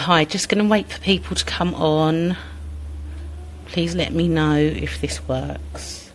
Hi, just going to wait for people to come on. Please let me know if this works.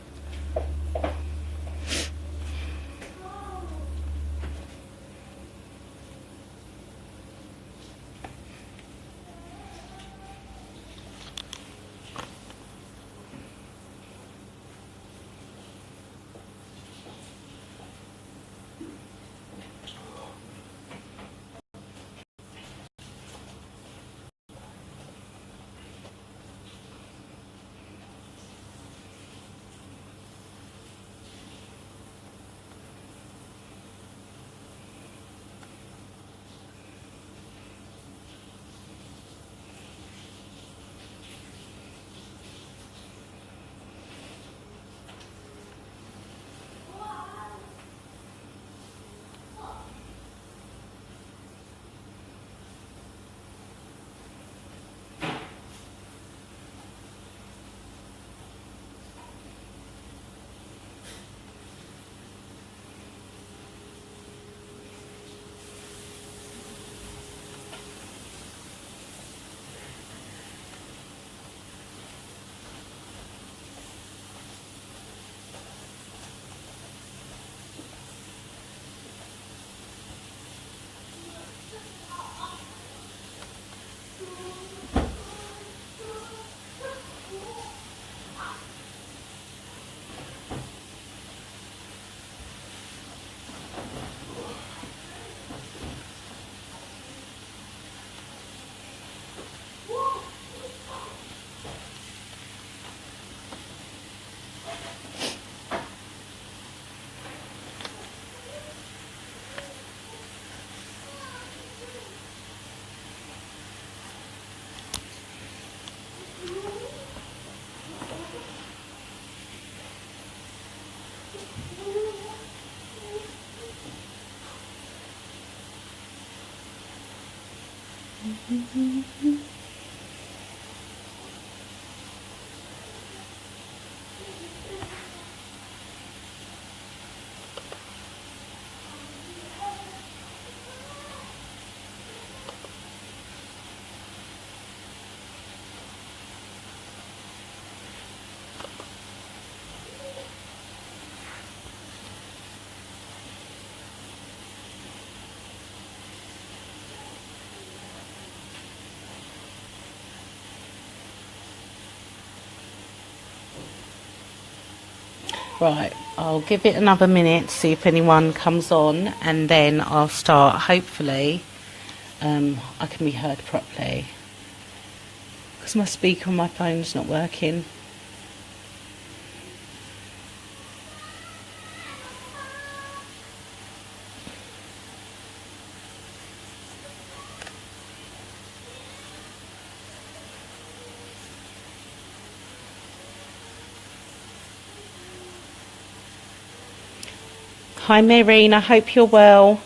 Right, I'll give it another minute to see if anyone comes on, and then I'll start. Hopefully I can be heard properly, because my speaker on my phone's not working. Hi Maureen, I hope you're well.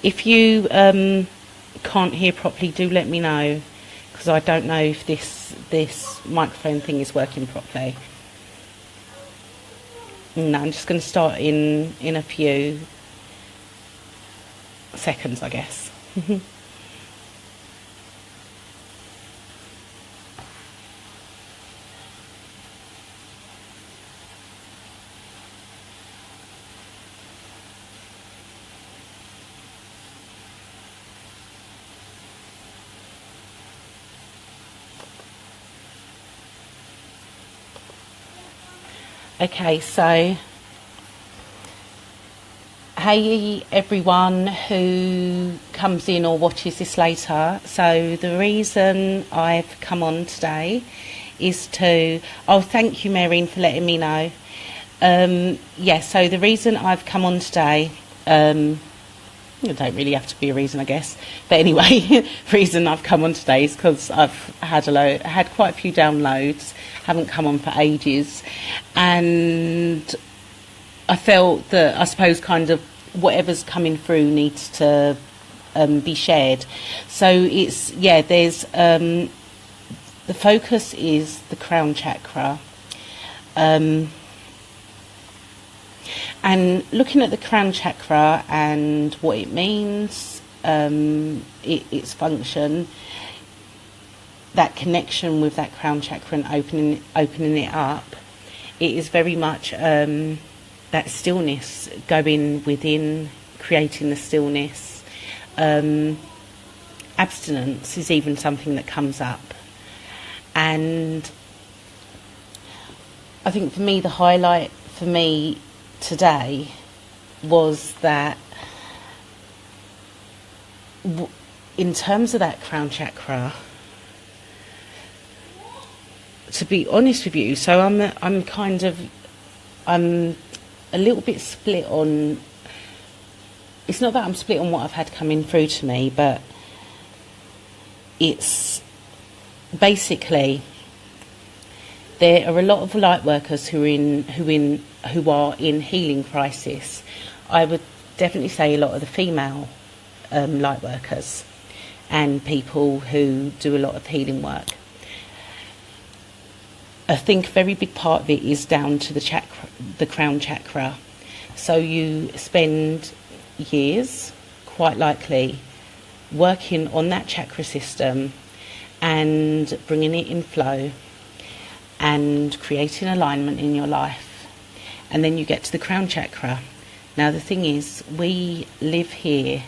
If you can't hear properly, do let me know, because I don't know if this microphone thing is working properly. No, I'm just going to start in a few seconds, I guess. Okay, so hey everyone who comes in or watches this later. So the reason I've come on today is to... Oh, thank you, Maureen, for letting me know. So the reason I've come on today... it don't really have to be a reason, I guess. But anyway, the reason I've come on today is because I've had quite a few downloads, haven't come on for ages, and I felt that, I suppose, kind of whatever's coming through needs to be shared. So it's, there's, the focus is the crown chakra. And looking at the crown chakra and what it means, its function, that connection with that crown chakra and opening it up, it is very much that stillness, going within, creating the stillness. Abstinence is even something that comes up. And I think for me, the highlight for me today was that in terms of that crown chakra, to be honest with you, so I'm a little bit split on, it's not that I'm split on what I've had coming through to me, but it's basically there are a lot of light workers who are in healing crisis. I would definitely say a lot of the female light workers and people who do a lot of healing work. I think a very big part of it is down to the crown chakra. So you spend years, quite likely, working on that chakra system and bringing it in flow and creating alignment in your life. And then you get to the crown chakra. Now the thing is, we live here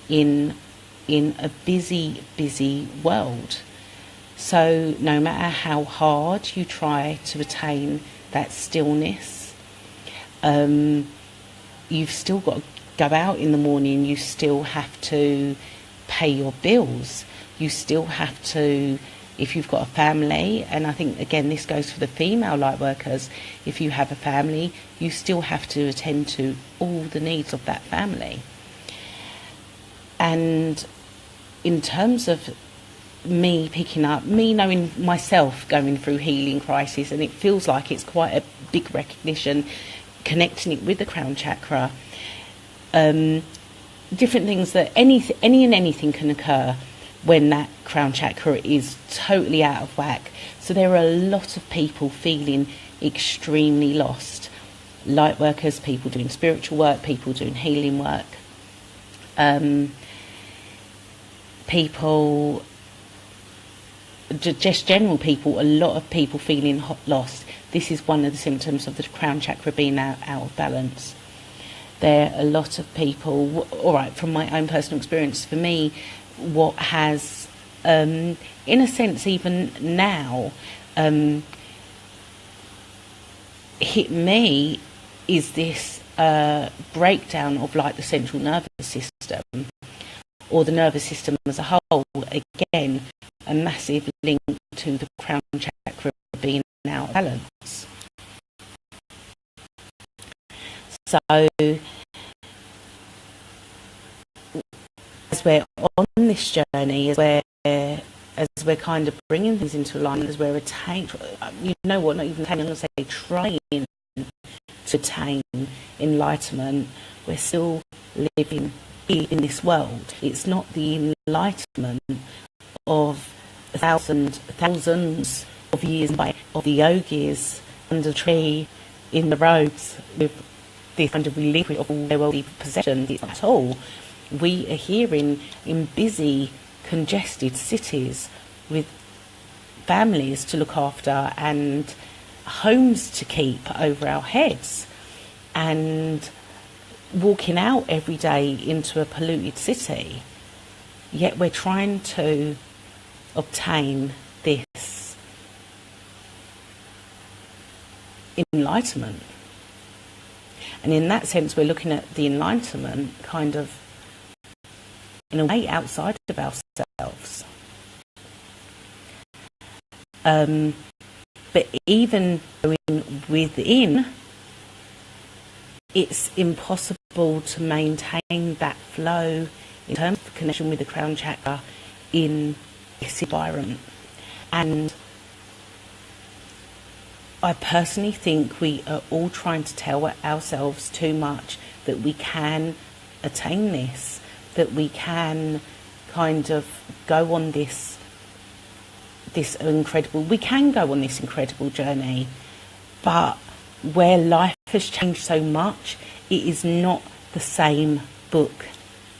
in a busy world. So no matter how hard you try to attain that stillness, you've still got to go out in the morning, you still have to pay your bills, you still have to, if you've got a family, and I think again this goes for the female light workers, if you have a family, you still have to attend to all the needs of that family. And in terms of me picking up, me knowing myself going through healing crisis, and it feels like it's quite a big recognition, connecting it with the crown chakra, different things that anything can occur when that crown chakra is totally out of whack. So there are a lot of people feeling extremely lost. Light workers, people doing spiritual work, people doing healing work, people, just general people, a lot of people feeling lost. This is one of the symptoms of the crown chakra being out of balance. There are a lot of people, all right, from my own personal experience, for me, what has, in a sense, even now, hit me is this breakdown of like the central nervous system, or the nervous system as a whole. Again, a massive link to the crown chakra being out of balance. So as we're on this journey, as we're kind of bringing things into alignment, as we're attaining, you know what, not even attaining, I'm going to say trying to attain enlightenment, we're still living in this world. It's not the enlightenment of thousands of years of the yogis under the tree in the robes with this kind of relinquish of all their worldly possessions at all. We are here in busy, congested cities with families to look after and homes to keep over our heads, and walking out every day into a polluted city, yet we're trying to obtain this enlightenment. And in that sense, we're looking at the enlightenment kind of in a way outside of ourselves. But even going within, it's impossible to maintain that flow in terms of connection with the crown chakra in this environment. And I personally think we are all trying to tell ourselves too much that we can attain this, that we can kind of go on this incredible journey. But where life has changed so much, it is not the same book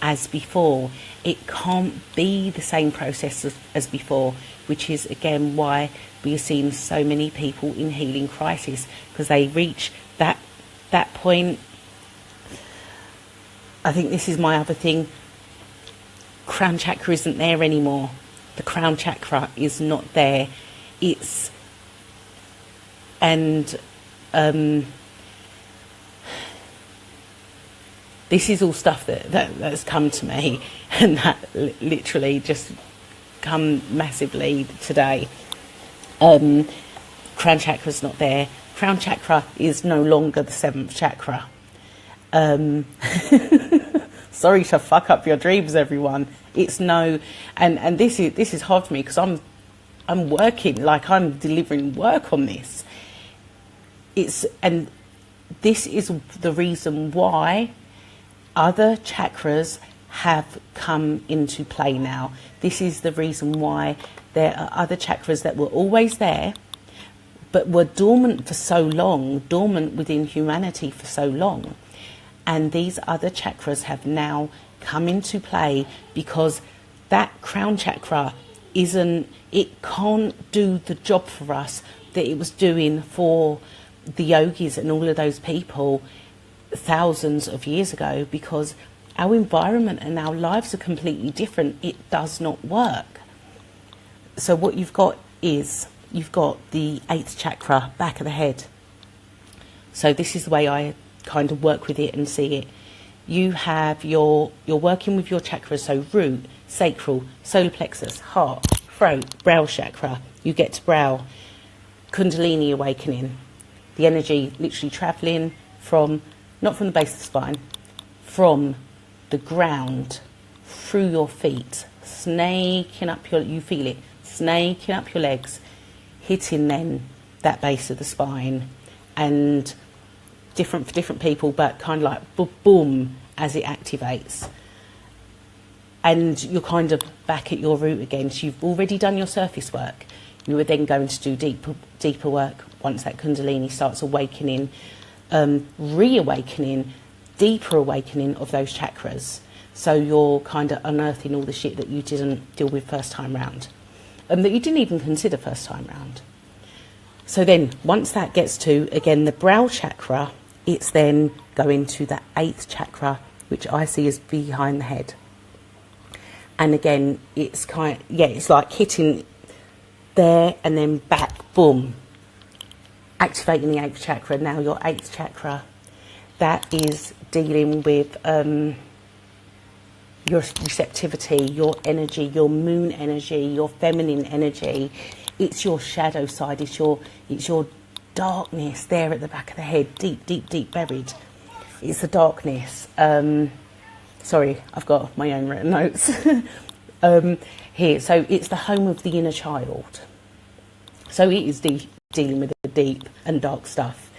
as before. It can't be the same process as before, which is again why we are seeing so many people in healing crisis, because they reach that point. I think this is my other thing. Crown chakra isn't there anymore. The crown chakra is not there. This is all stuff that's come to me, and that literally just come massively today. Crown chakra's not there. Crown chakra is no longer the 7th chakra. Sorry to fuck up your dreams, everyone. It's no, and this is hard for me because I'm working, like I'm delivering work on this. And this is the reason why other chakras have come into play now. This is the reason why there are other chakras that were always there, but were dormant for so long, dormant within humanity for so long. And these other chakras have now come into play because that crown chakra it can't do the job for us that it was doing for the yogis and all of those people thousands of years ago, because our environment and our lives are completely different. It does not work. So what you've got is you've got the 8th chakra, back of the head. So this is the way I kind of work with it and see it. You're working with your chakras, so root, sacral, solar plexus, heart, throat, brow chakra. You get to brow, kundalini awakening. The energy literally travelling from, not from the base of the spine, from the ground through your feet, snaking up you feel it, snaking up your legs, hitting then that base of the spine, and different for different people, but kind of like boom as it activates. And you're kind of back at your root again. So you've already done your surface work. You are then going to do deeper work once that kundalini starts awakening, reawakening, deeper awakening of those chakras. So you're kind of unearthing all the shit that you didn't deal with first time round, and that you didn't even consider first time round. So then once that gets to, again, the brow chakra, it's then going to the 8th chakra, which I see as behind the head. And again, it's it's like hitting there and then back, boom, activating the 8th chakra. Now your 8th chakra, that is dealing with your receptivity, your energy, your moon energy, your feminine energy. It's your shadow side. It's your darkness there at the back of the head, deep buried. It's the darkness. Sorry, I've got my own written notes here. So it's the home of the inner child. So it is dealing with the deep and dark stuff.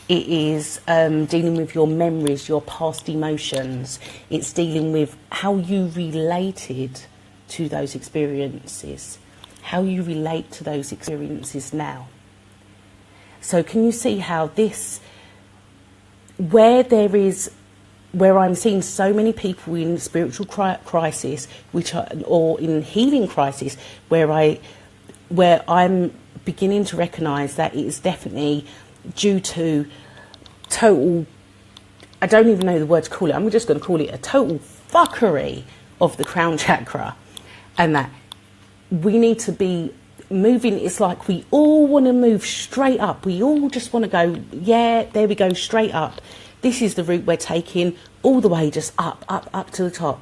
It is dealing with your memories, your past emotions. It's dealing with how you related to those experiences, how you relate to those experiences now. So can you see how this, where I'm seeing so many people in spiritual crisis, or in healing crisis, where I'm beginning to recognise that it is definitely due to total, I don't even know the word to call it, I'm just going to call it a total fuckery of the crown chakra, and that we need to be moving. It's like we all want to move straight up. We all just want to go, yeah, there we go, straight up. This is the route we're taking, all the way just up to the top,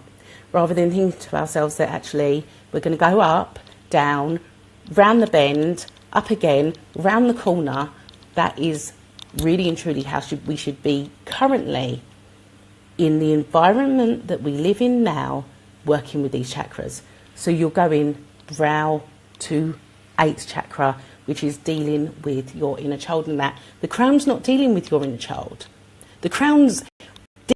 rather than thinking to ourselves that actually we're going to go up, down, round the bend, up again, round the corner. That is really and truly how we should be currently in the environment that we live in now, working with these chakras. So you're going brow to 8th chakra, which is dealing with your inner child, and that the crown's not dealing with your inner child. The crown's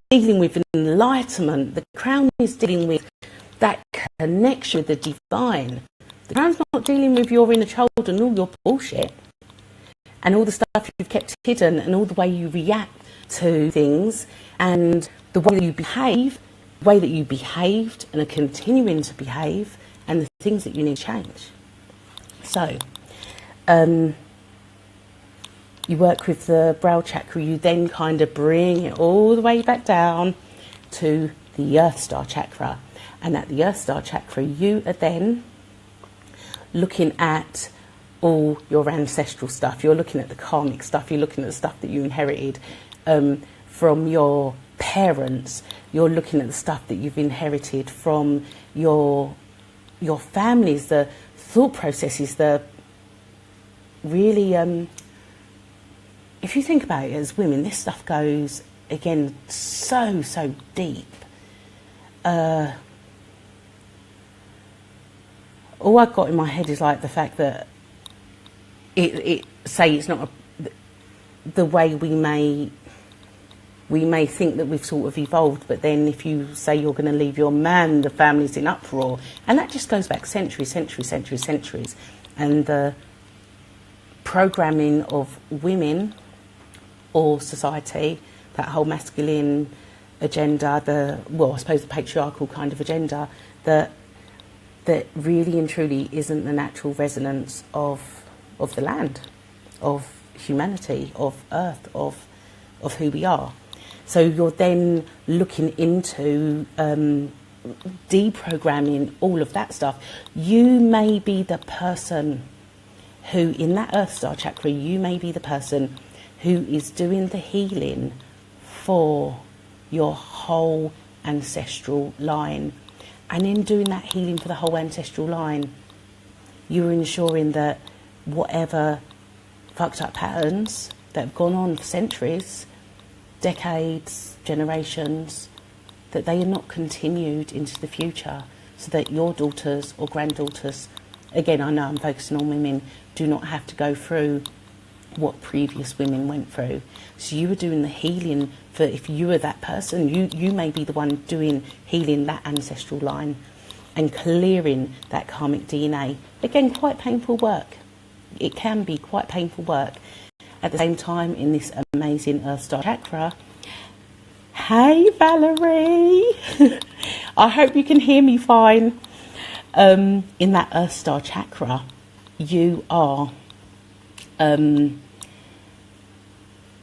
dealing with enlightenment. The crown is dealing with that connection with the divine. The crown's not dealing with your inner child and all your bullshit and all the stuff you've kept hidden and all the way you react to things and the way you behave the way that you behaved and are continuing to behave, and the things that you need to change. So, you work with the brow chakra, you then kind of bring it all the way back down to the Earth Star chakra. And at the Earth Star chakra, you are then looking at all your ancestral stuff. You're looking at the karmic stuff. You're looking at the stuff that you inherited from your parents. You're looking at the stuff that you've inherited from your families, the thought processes, the really... if you think about it as women, this stuff goes, again, so deep. All I've got in my head is like the fact that it's not the way we may think that we've sort of evolved, but then if you say you're going to leave your man, the family's in uproar, and that just goes back centuries, and the programming of women or society, that whole masculine agenda, I suppose the patriarchal kind of agenda, that really and truly isn't the natural resonance of the land, of humanity, of Earth, of who we are. So you're then looking into deprogramming all of that stuff. You may be the person who, in that Earth Star chakra, you may be the person who is doing the healing for your whole ancestral line. And in doing that healing for the whole ancestral line, you're ensuring that whatever fucked up patterns that have gone on for centuries, decades, generations, that they are not continued into the future, so that your daughters or granddaughters, again, I know I'm focusing on women, do not have to go through what previous women went through. So you are doing the healing for, if you are that person, you may be the one doing healing that ancestral line and clearing that karmic DNA. Again, quite painful work. It can be quite painful work. At the same time, in this amazing Earth Star chakra, hey Valerie, I hope you can hear me fine. In that Earth Star chakra, you are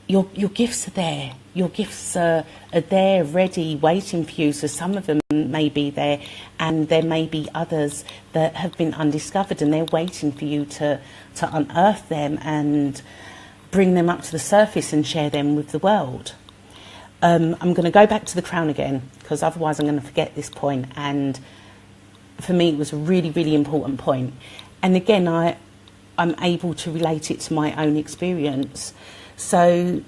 your gifts are there. Your gifts are there, ready, waiting for you. So some of them may be there, and there may be others that have been undiscovered, and they're waiting for you to unearth them and bring them up to the surface and share them with the world. I'm going to go back to the crown again, because otherwise I'm going to forget this point. And for me, it was a really, really important point. And again, I'm able to relate it to my own experience. So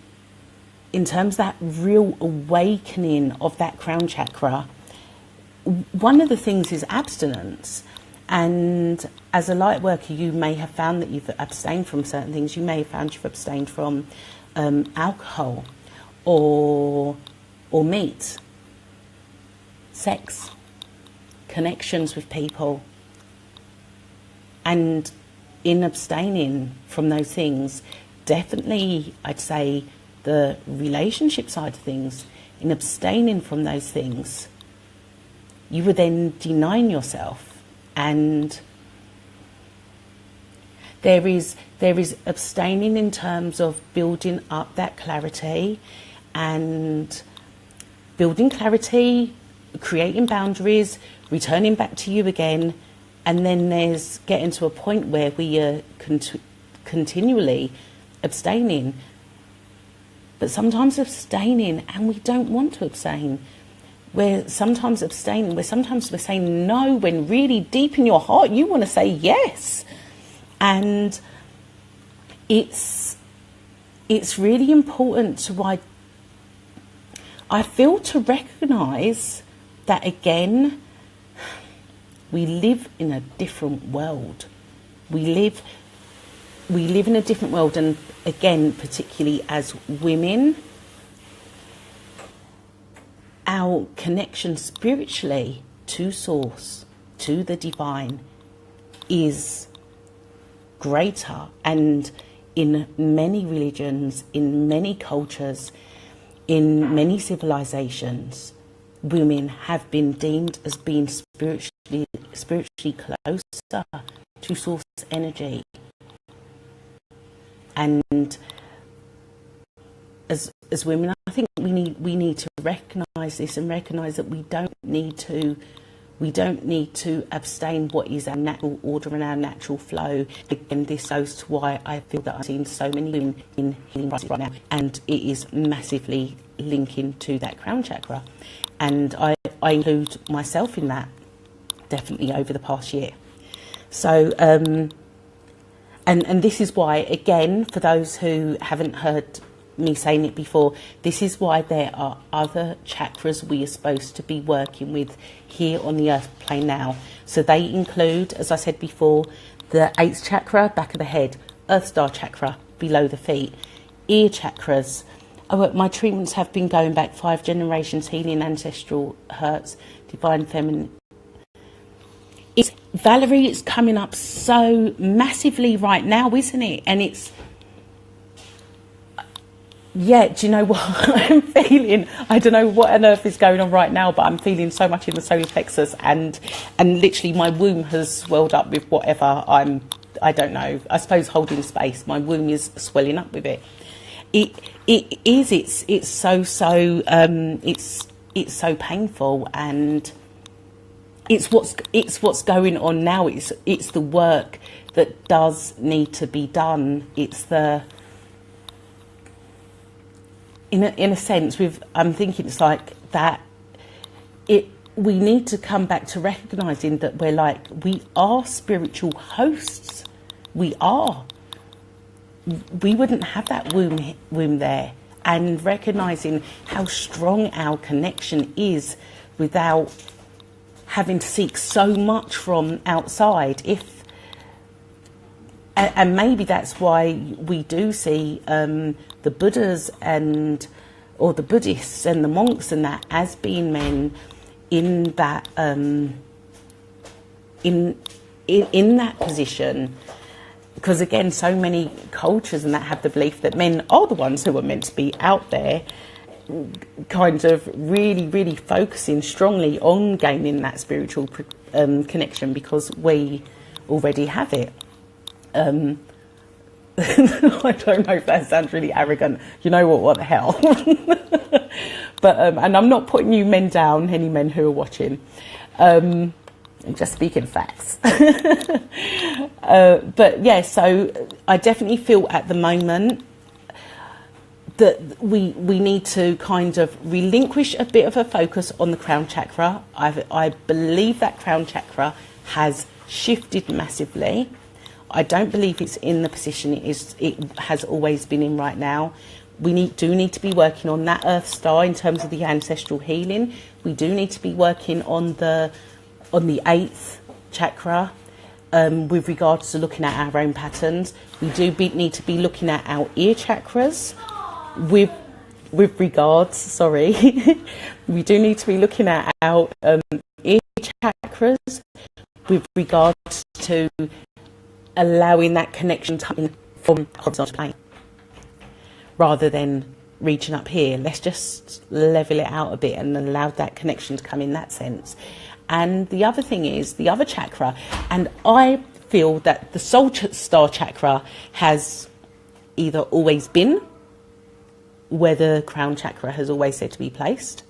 in terms of that real awakening of that crown chakra, one of the things is abstinence. And as a light worker, you may have found that you've abstained from certain things. You may have found you've abstained from alcohol or meat, sex, connections with people. And in abstaining from those things, definitely I'd say the relationship side of things, in abstaining from those things, you were then denying yourself. And there is abstaining in terms of building up that clarity and building clarity, creating boundaries, returning back to you again. And then there's getting to a point where we are continually abstaining. But sometimes abstaining and we don't want to abstain. We're sometimes abstaining, we're saying no, when really deep in your heart you want to say yes. And it's really important to, I feel, to recognise that, again, we live in a different world. We live in a different world, and again, particularly as women, our connection spiritually to Source, to the divine, is greater. And in many religions, in many cultures, in many civilizations, women have been deemed as being spiritually closer to source energy. And as women, I think we need to recognise this, and recognise that we don't need to abstain what is our natural order and our natural flow. Again, this goes to why I feel that I've seen so many women in healing right now, and it is massively linking to that crown chakra. And I include myself in that, definitely, over the past year. So, and this is why, again, for those who haven't heard me saying it before, this is why there are other chakras we are supposed to be working with here on the earth plane now. So they include, as I said before, the 8th chakra, back of the head, earth star chakra, below the feet, ear chakras. My treatments have been going back 5 generations, healing ancestral hurts, divine feminine. Valerie, it's coming up so massively right now, isn't it? And it's, yeah, do you know what I'm feeling? I don't know what on earth is going on right now, but I'm feeling so much in the solar plexus, and literally my womb has swelled up with whatever I don't know, I suppose holding space. My womb is swelling up with it. It's so painful, and it's what's going on now. It's the work that does need to be done. It's the, in a sense, I'm thinking it's like that. We need to come back to recognizing that we are spiritual hosts. We are. We wouldn't have that womb there, and recognizing how strong our connection is without having to seek so much from outside. And maybe that's why we do see the Buddhas or the Buddhists and the monks and that as being men in that in that position. Because again, so many cultures and that have the belief that men are the ones who are meant to be out there, kind of really, really focusing strongly on gaining that spiritual connection, because we already have it. I don't know if that sounds really arrogant. You know what the hell? But and I'm not putting you men down, any men who are watching. I'm just speaking facts. But yeah, so I definitely feel at the moment that we need to kind of relinquish a bit of a focus on the crown chakra. I believe that crown chakra has shifted massively. I don't believe it's in the position it has always been in right now. We do need to be working on that earth star in terms of the ancestral healing. We do need to be working on the 8th chakra with regards to looking at our own patterns. We do need to be looking at our ear chakras with regards, we do need to be looking at our ear chakras with regards to allowing that connection to come from horizontal plane rather than reaching up here. Let's just level it out a bit and allow that connection to come in that sense. And the other thing is the other chakra, and I feel that the soul star chakra has either always been where the crown chakra has always said to be placed,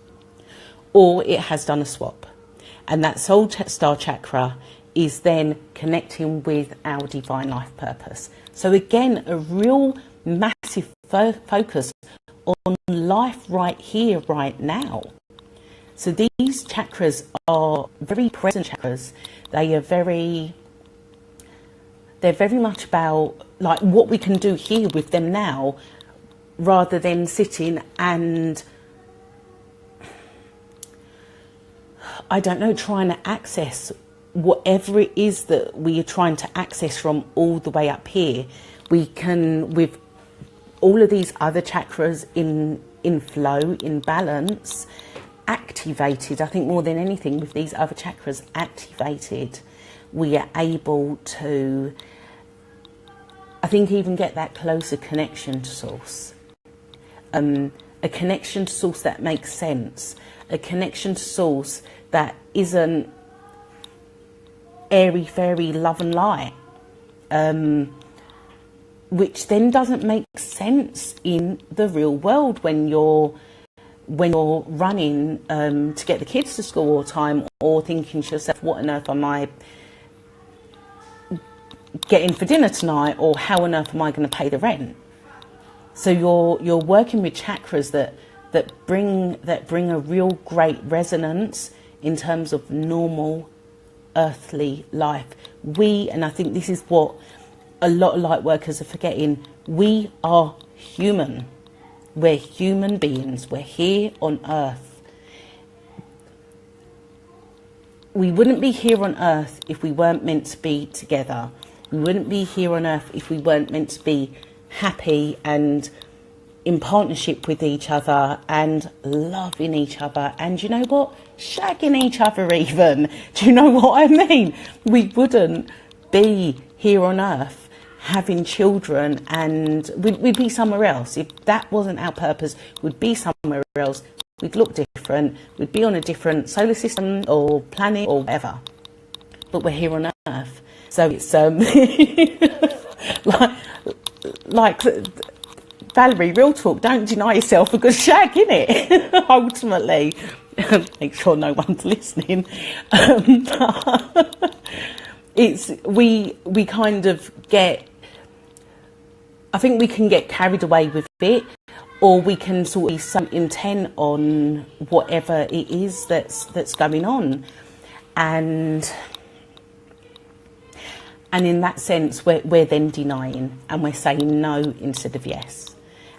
or it has done a swap. And that soul star chakra is then connecting with our divine life purpose. So again, a real massive focus on life right here, right now. So these chakras are very present chakras. They're very much about like what we can do here with them now, rather than sitting and, I don't know, trying to access whatever it is that we are trying to access from all the way up here. We can, with all of these other chakras in flow, in balance, activated, I think more than anything, with these other chakras activated, we are able to, I think, even get that closer connection to source. And a connection to source that makes sense, a connection to source that isn't airy fairy love and light, which then doesn't make sense in the real world when you're running to get the kids to school all the time, or thinking to yourself, what on earth am I getting for dinner tonight, or how on earth am I going to pay the rent? So you're working with chakras that bring a real great resonance in terms of normal earthly life. And I think this is what a lot of light workers are forgetting, we are human. We're human beings. We're here on earth. We wouldn't be here on earth if we weren't meant to be together. We wouldn't be here on earth if we weren't meant to be happy and in partnership with each other and loving each other. And you know what? Shagging each other even. Do you know what I mean? We wouldn't be here on earth having children, and we'd be somewhere else. If that wasn't our purpose, we'd be somewhere else. We'd look different. We'd be on a different solar system or planet or whatever. But we're here on earth. So it's like Valerie, real talk, don't deny yourself a good shag, innit? Ultimately. Make sure no one's listening. It's we kind of get, I think we can get carried away with it, or we can sort of be so intent on whatever it is that's going on, and in that sense we're then denying, and we're saying no instead of yes.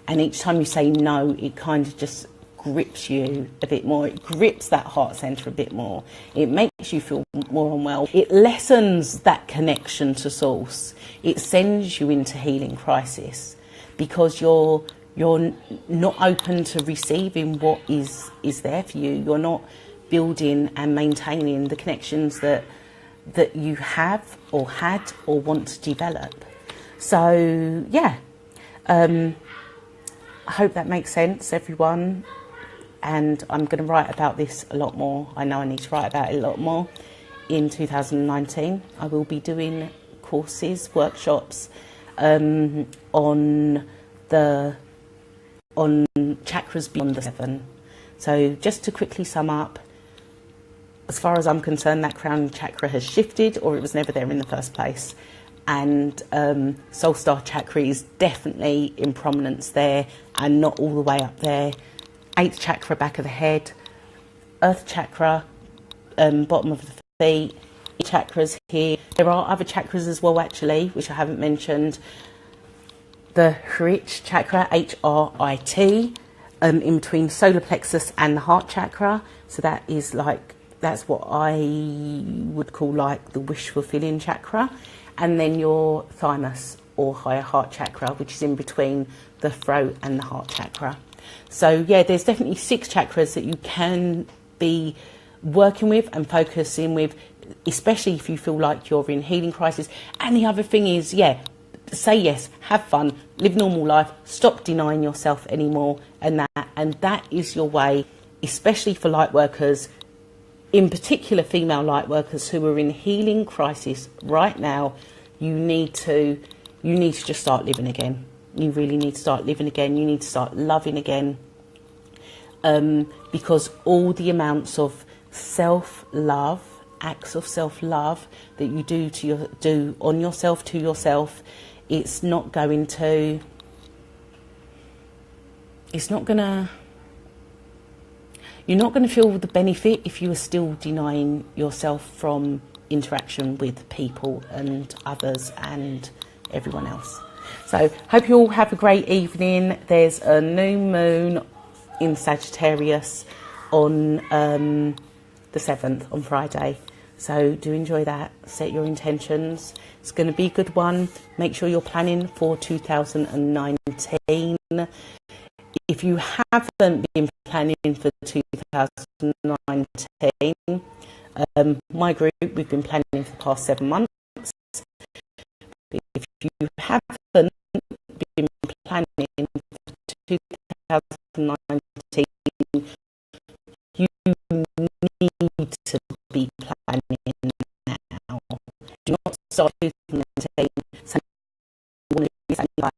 And each time you say no, it kind of just grips you a bit more. It grips that heart center a bit more. It makes you feel more unwell. It lessens that connection to source. It sends you into healing crisis because you're not open to receiving what is there for you. You're not building and maintaining the connections that you have or had or want to develop. So yeah, I hope that makes sense, everyone. And I'm going to write about this a lot more. I know I need to write about it a lot more in 2019. I will be doing courses, workshops on chakras beyond the 7. So just to quickly sum up, as far as I'm concerned, that crown chakra has shifted, or it was never there in the first place. And soul star chakra is definitely in prominence there and not all the way up there. 8th chakra, back of the head. Earth chakra, bottom of the feet. Chakras here. There are other chakras as well, actually, which I haven't mentioned. The Hrit chakra, H-R-I-T, in between solar plexus and the heart chakra. So that is that's what I would call like the wish fulfilling chakra. And then your thymus or higher heart chakra, which is in between the throat and the heart chakra. So yeah, there's definitely 6 chakras that you can be working with and focusing with, especially if you feel like you're in healing crisis. And the other thing is, yeah, say yes, have fun, live normal life, stop denying yourself anymore, and that is your way, especially for light workers, in particular female light workers who are in healing crisis right now. You need to just start living again. You really need to start living again. You need to start loving again, because all the amounts of self-love, acts of self-love that you do on yourself, to yourself, it's not going to you're not going to feel the benefit if you are still denying yourself from interaction with people and others and everyone else. So hope you all have a great evening. There's a new moon in Sagittarius on the 7th, on Friday. So do enjoy that. Set your intentions. It's going to be a good one. Make sure you're planning for 2019. If you haven't been planning for 2019, my group, we've been planning for the past 7 months. If you haven't been planning for 2019, you need to be planning now. Do not start 2019 saying you want to do something by